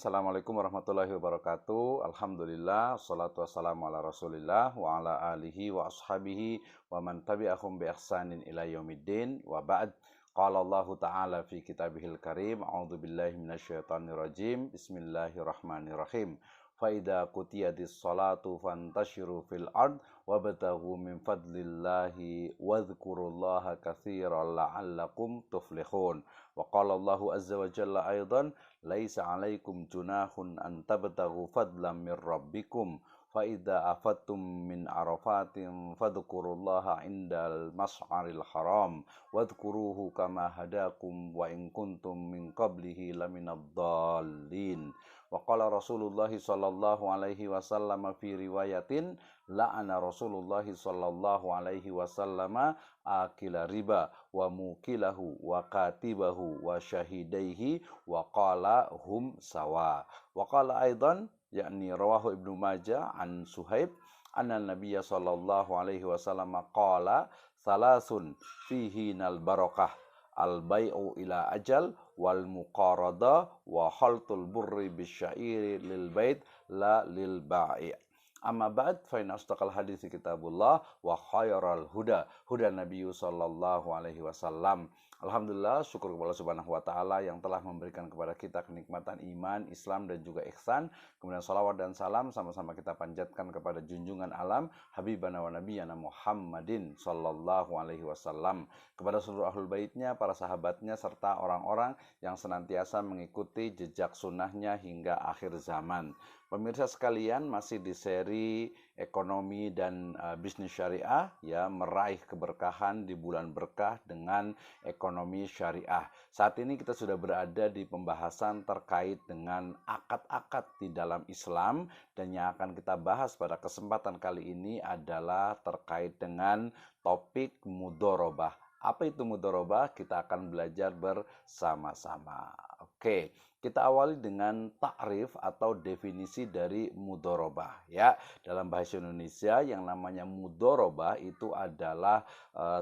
Assalamualaikum warahmatullahi wabarakatuh. Alhamdulillah, salatu wassalamu ala rasulillah wa ala alihi wa ashabihi wa man tabi'ahum bi ihsanin ila yaumiddin wa ba'd. Qala Allah Ta'ala fi kitabihil karim, a'udzu billahi minasyaitonir rajim. Bismillahirrahmanirrahim. Fa idza qutiyatis salatu fantashiru fil ard wabtaghu min fadlillahi wadhkurullaha katsiran la'allakum tuflihun. Wa qala Allahu azza wa jalla aidan laisa 'alaikum junahun an tabtaghu fadlan min rabbikum fa idza afattum min arafatin fadhkurullaha 'indal mas'aril haram wadhkuruhu kama hadakum wa in kuntum min qablihi laminad dhallin. Wa qala Rasulullah sallallahu alaihi wasallam fi riwayatin la'ana Rasulullah sallallahu alaihi wasallam akila riba wa mukilahu wa katibahu wa syahidaihi wa qala hum sawa. Wa qala aidan yakni rawahu Ibnu Majah an Suhaib anna Nabiyya sallallahu alaihi wasallam qala salasun fihi nal barakah al bai'u ila ajal wal muqarada wa khaltul burri bisyairi lil bait la lil ba'i'. Amma ba'd fa inna asdaqal hadits kitabullah wa khairal huda huda nabiyyu sallallahu alaihi wasallam. Alhamdulillah, syukur kepada Allah Subhanahu wa taala yang telah memberikan kepada kita kenikmatan iman, Islam dan juga ihsan. Kemudian salawat dan salam sama-sama kita panjatkan kepada junjungan alam habibana wa nabiyana Muhammadin sallallahu alaihi wasallam, kepada seluruh ahlul baitnya, para sahabatnya serta orang-orang yang senantiasa mengikuti jejak sunnahnya hingga akhir zaman. Pemirsa sekalian, masih di seri ekonomi dan bisnis syariah, ya, meraih keberkahan di bulan berkah dengan ekonomi syariah. Saat ini kita sudah berada di pembahasan terkait dengan akad-akad di dalam Islam, dan yang akan kita bahas pada kesempatan kali ini adalah terkait dengan topik mudharabah. Apa itu mudharabah? Kita akan belajar bersama-sama. Oke, kita awali dengan takrif atau definisi dari mudharabah, ya. Dalam bahasa Indonesia yang namanya mudharabah itu adalah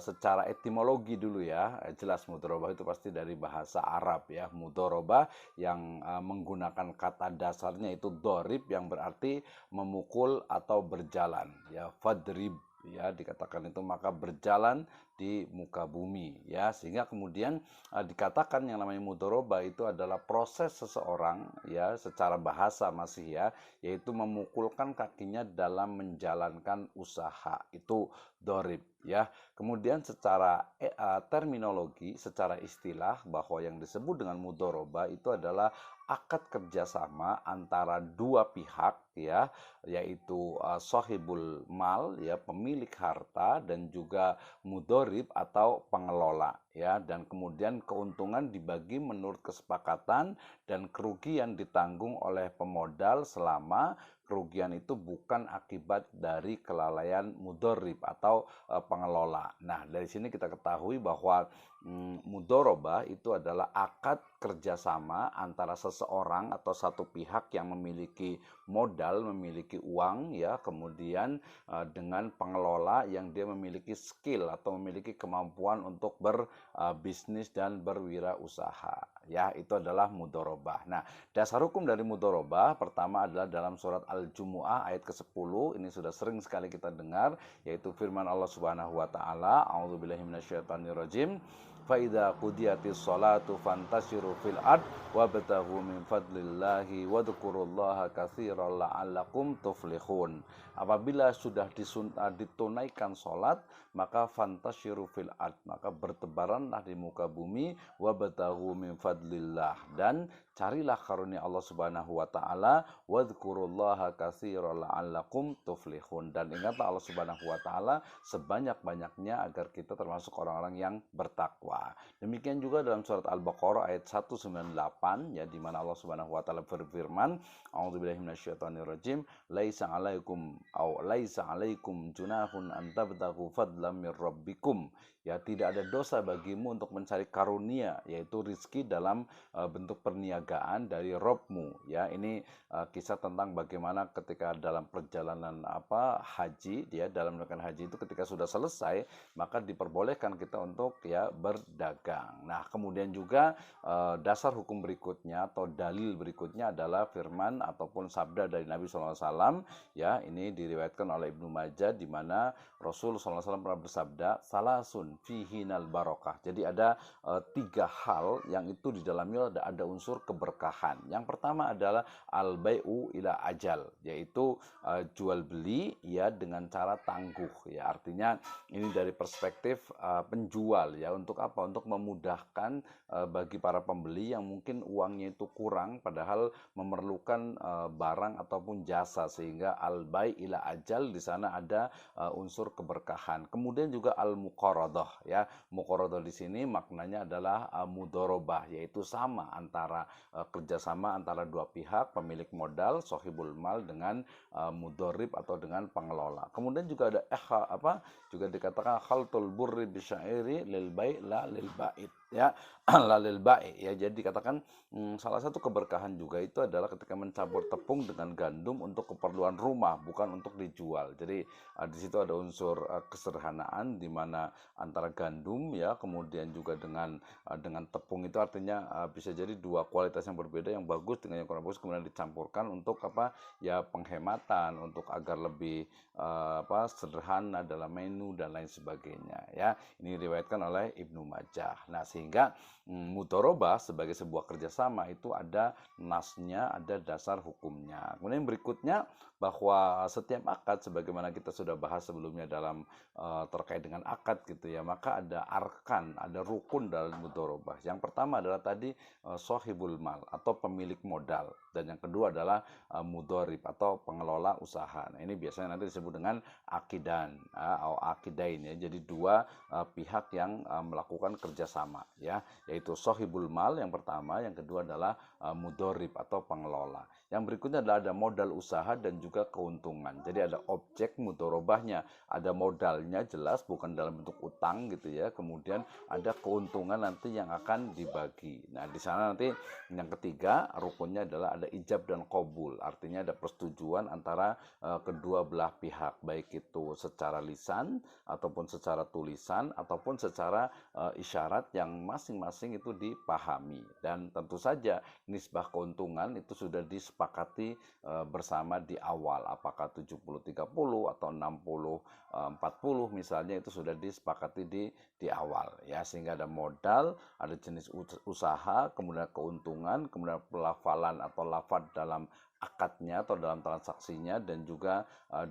secara etimologi dulu, ya. Jelas mudharabah itu pasti dari bahasa Arab, ya. Mudharabah yang menggunakan kata dasarnya itu dorib yang berarti memukul atau berjalan, ya. Fadrib, ya, dikatakan itu maka berjalan di muka bumi, ya, sehingga kemudian dikatakan yang namanya mudharabah itu adalah proses seseorang, ya, secara bahasa masih, ya, yaitu memukulkan kakinya dalam menjalankan usaha, itu dorib, ya. Kemudian secara terminologi, secara istilah, bahwa yang disebut dengan mudharabah itu adalah akad kerjasama antara dua pihak, ya, yaitu sahibul mal, ya, pemilik harta, dan juga mudharib atau pengelola, ya, dan kemudian keuntungan dibagi menurut kesepakatan dan kerugian ditanggung oleh pemodal selama kerugian itu bukan akibat dari kelalaian mudharib atau pengelola. Nah, dari sini kita ketahui bahwa mudharabah itu adalah akad kerjasama antara seseorang atau satu pihak yang memiliki modal, memiliki uang, ya, kemudian dengan pengelola yang dia memiliki skill atau memiliki kemampuan untuk berbisnis dan berwirausaha, ya, itu adalah mudharabah. Nah, dasar hukum dari mudharabah pertama adalah dalam surat Al-Jumu'ah ayat ke-10. Ini sudah sering sekali kita dengar, yaitu firman Allah Subhanahu wa taala, a'udzubillahi minasyaitonirrajim. Fa idza qudiyatis shalatu fantashiru fil ard wabtaghu min fadlillahi wadhkurullaha katsiran la'allakum tuflihun. Apabila sudah ditunaikan salat, maka fantashiru fil ard, maka bertebaranlah di muka bumi, wabtaghu min fadlillah, dan carilah karunia Allah Subhanahu wa taala, wadhkurullaha katsiran la'allakum tuflihun, dan ingatlah Allah Subhanahu wa taala sebanyak-banyaknya agar kita termasuk orang-orang yang bertakwa. Demikian juga dalam surat Al-Baqarah ayat 198, ya, di mana Allah Subhanahu wa taala berfirman, a'udzubillahi minasyaitonirrajim, laisa 'alaikum junahun an tabtaghu fadlan min rabbikum. Ya, tidak ada dosa bagimu untuk mencari karunia, yaitu rizki dalam bentuk perniagaan penjagaan dari robmu. Ya, ini kisah tentang bagaimana ketika dalam perjalanan haji, ya, dalam melakukan haji itu ketika sudah selesai maka diperbolehkan kita untuk ya berdagang. Nah, kemudian juga dasar hukum berikutnya atau dalil berikutnya adalah firman ataupun sabda dari Nabi SAW. Ya, ini diriwayatkan oleh Ibnu Majah di mana Rasul SAW pernah bersabda, salasun fihinal barokah. Jadi ada 3 hal yang itu di dalamnya ada unsur keberkahan. Yang pertama adalah al-bai'u ila ajal, yaitu jual beli ya dengan cara tangguh. Ya, artinya ini dari perspektif penjual ya, untuk apa? Untuk memudahkan bagi para pembeli yang mungkin uangnya itu kurang padahal memerlukan barang ataupun jasa, sehingga al-bai' ila ajal di sana ada unsur keberkahan. Kemudian juga al-muqaradah ya. Muqaradah di sini maknanya adalah mudharabah, yaitu sama antara kerjasama antara dua pihak, pemilik modal sohibul mal dengan mudharib atau dengan pengelola. Kemudian juga ada juga dikatakan khaltul burri bisyairi lil bai' la lil ba'id ya. Lalil baik ya, jadi dikatakan salah satu keberkahan juga itu adalah ketika mencampur tepung dengan gandum untuk keperluan rumah, bukan untuk dijual. Jadi di situ ada unsur kesederhanaan di mana antara gandum ya kemudian juga dengan tepung itu artinya bisa jadi dua kualitas yang berbeda, yang bagus dengan yang kurang bagus, kemudian dicampurkan untuk ya penghematan, untuk agar lebih sederhana dalam menu dan lain sebagainya ya. Ini diriwayatkan oleh Ibnu Majah. Nah, sehingga mudharabah sebagai sebuah kerjasama itu ada nasnya, ada dasar hukumnya. Kemudian berikutnya bahwa setiap akad sebagaimana kita sudah bahas sebelumnya dalam terkait dengan akad gitu ya, maka ada arkan, ada rukun dalam mudharabah. Yang pertama adalah tadi sohibul mal atau pemilik modal, dan yang kedua adalah mudharib atau pengelola usaha. Nah, ini biasanya nanti disebut dengan akidan atau akidain ya. Jadi dua pihak yang melakukan kerjasama ya, yaitu sohibul mal yang pertama, yang kedua adalah mudharib atau pengelola. Yang berikutnya adalah ada modal usaha dan juga keuntungan. Jadi ada objek mudharabahnya, ada modalnya jelas bukan dalam bentuk utang gitu ya. Kemudian ada keuntungan nanti yang akan dibagi. Nah, di sana nanti yang ketiga rukunnya adalah ada ijab dan qabul. Artinya ada persetujuan antara kedua belah pihak, baik itu secara lisan ataupun secara tulisan ataupun secara isyarat yang masing-masing itu dipahami. Dan tentu saja nisbah keuntungan itu sudah disepakati bersama di awal, apakah 70-30 atau 60-40 misalnya, itu sudah disepakati di awal ya, sehingga ada modal, ada jenis usaha, kemudian keuntungan, kemudian pelafalan atau lafaz dalam akadnya atau dalam transaksinya, dan juga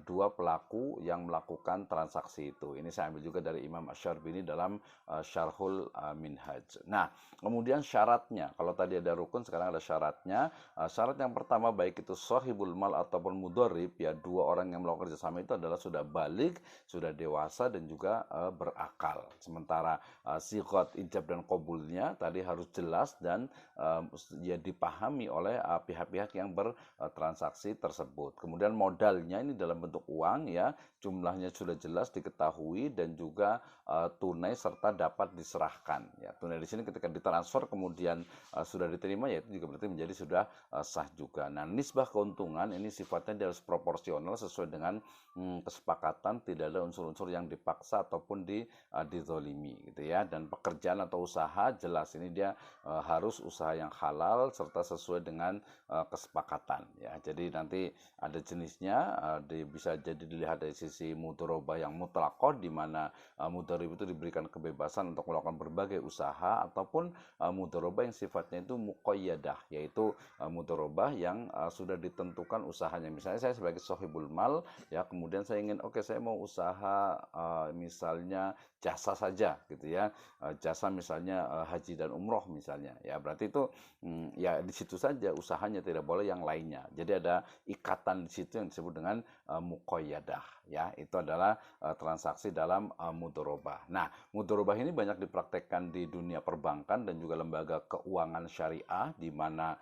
dua pelaku yang melakukan transaksi itu. Ini saya ambil juga dari Imam Asy-Syarbini dalam Syarhul Minhaj. Nah, kemudian syaratnya, kalau tadi ada rukun, sekarang ada syaratnya. Syarat yang pertama, baik itu sahibul mal ataupun mudharib ya, dua orang yang melakukan kerjasama itu adalah sudah balik, sudah dewasa, dan juga berakal. Sementara siqat ijab dan qabulnya tadi harus jelas dan ya dipahami oleh pihak-pihak yang bertransaksi tersebut. Kemudian modalnya ini dalam bentuk uang ya, jumlahnya sudah jelas diketahui dan juga tunai serta dapat diserahkan ya. Tunai di sini ketika ditransfer kemudian sudah diterima, ya itu juga berarti menjadi sudah sah juga. Nah, nisbah keuntungan ini sifatnya dia harus proporsional sesuai dengan kesepakatan, tidak ada unsur-unsur yang dipaksa ataupun dizolimi gitu ya. Dan pekerjaan atau usaha jelas ini dia harus usaha yang halal serta sesuai dengan kesepakatan ya. Jadi nanti ada jenisnya, bisa jadi dilihat dari sisi mudharabah yang mutlaqah, di mana mudharib itu diberikan kebebasan untuk melakukan berbagai usaha, ataupun mudharabah yang sifatnya itu muqayyadah, yaitu mudharabah yang sudah ditentukan usahanya. Misalnya saya sebagai sohibul mal ya, kemudian saya ingin saya mau usaha misalnya jasa saja gitu ya, jasa misalnya haji dan umroh misalnya ya, berarti itu ya di situ saja usahanya, tidak boleh yang lainnya lainnya. Jadi ada ikatan di situ yang disebut dengan muqayyadah, ya. Itu adalah transaksi dalam mudharabah. Nah, mudharabah ini banyak dipraktekkan di dunia perbankan dan juga lembaga keuangan syariah, di mana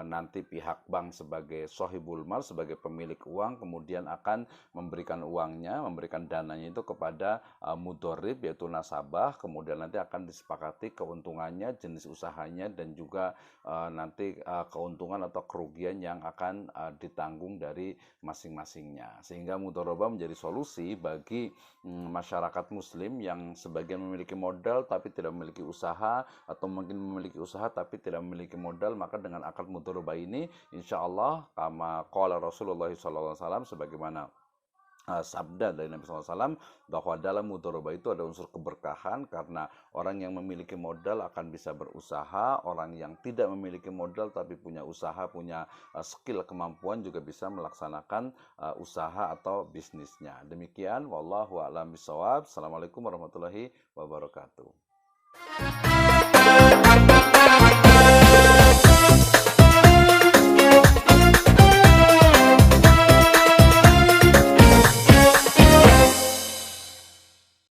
nanti pihak bank sebagai sohibul mal, sebagai pemilik uang, kemudian akan memberikan uangnya, memberikan dananya itu kepada mudharib, yaitu nasabah, kemudian nanti akan disepakati keuntungannya, jenis usahanya, dan juga nanti keuntungan atau kerugian yang akan ditanggung dari masing-masingnya. Sehingga mudharabah menjadi solusi bagi masyarakat muslim yang sebagian memiliki modal tapi tidak memiliki usaha, atau mungkin memiliki usaha tapi tidak memiliki modal. Maka dengan akad mudharabah ini insya Allah kama qala Rasulullah SAW, sebagaimana sabda dari Nabi SAW, bahwa dalam mudharabah itu ada unsur keberkahan, karena orang yang memiliki modal akan bisa berusaha, orang yang tidak memiliki modal tapi punya usaha, punya skill, kemampuan, juga bisa melaksanakan usaha atau bisnisnya. Demikian, wallahu a'lam bishawab. Assalamualaikum warahmatullahi wabarakatuh.